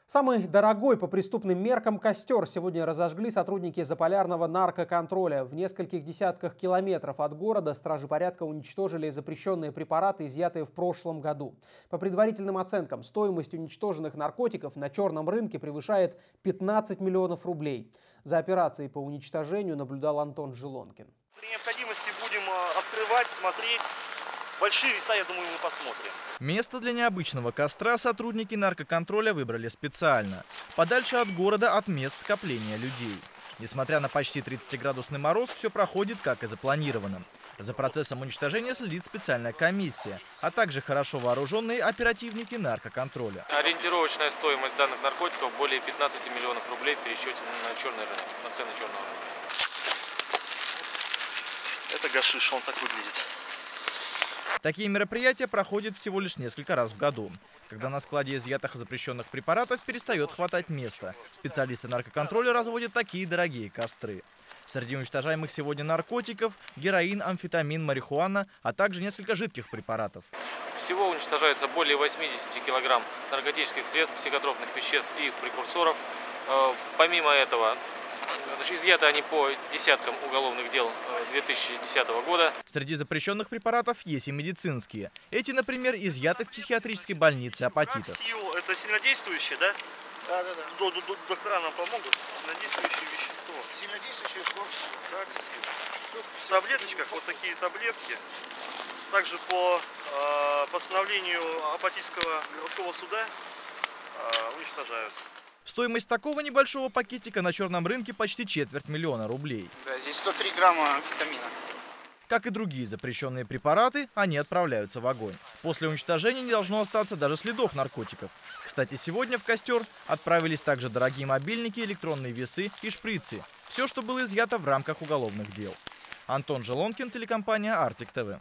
Самый дорогой по преступным меркам костер сегодня разожгли сотрудники Заполярного наркоконтроля. В нескольких десятках километров от города стражи порядка уничтожили запрещенные препараты, изъятые в прошлом году. По предварительным оценкам, стоимость уничтоженных наркотиков на черном рынке превышает 15 миллионов рублей. За операцией по уничтожению наблюдал Антон Желонкин. При необходимости будем открывать, смотреть. Большие веса, я думаю, мы посмотрим. Место для необычного костра сотрудники наркоконтроля выбрали специально. Подальше от города, от мест скопления людей. Несмотря на почти 30-градусный мороз, все проходит как и запланировано. За процессом уничтожения следит специальная комиссия, а также хорошо вооруженные оперативники наркоконтроля. Ориентировочная стоимость данных наркотиков более 15 миллионов рублей в пересчете на черный рынок, на цены черного рынка. Это гашиш, он так выглядит. Такие мероприятия проходят всего лишь несколько раз в году, когда на складе изъятых запрещенных препаратов перестает хватать места. Специалисты наркоконтроля разводят такие дорогие костры. Среди уничтожаемых сегодня наркотиков – героин, амфетамин, марихуана, а также несколько жидких препаратов. Всего уничтожается более 80 килограмм наркотических средств, психотропных веществ и их прекурсоров. Помимо этого, изъяты они по десяткам уголовных дел 2010 года. Среди запрещенных препаратов есть и медицинские. Эти, например, изъяты в психиатрической больнице апатитов. Это сильнодействующее, да? Да. Доктора нам помогут. Сильнодействующее вещество. Сильнодействующее вещество. В таблеточках вот такие таблетки. Также по постановлению Апатитского городского суда уничтожаются. Стоимость такого небольшого пакетика на черном рынке почти 250 000 рублей. Да, здесь 103 грамма амфетамина. Как и другие запрещенные препараты, они отправляются в огонь. После уничтожения не должно остаться даже следов наркотиков. Кстати, сегодня в костер отправились также дорогие мобильники, электронные весы и шприцы. Все, что было изъято в рамках уголовных дел. Антон Желонкин, телекомпания Arctic TV.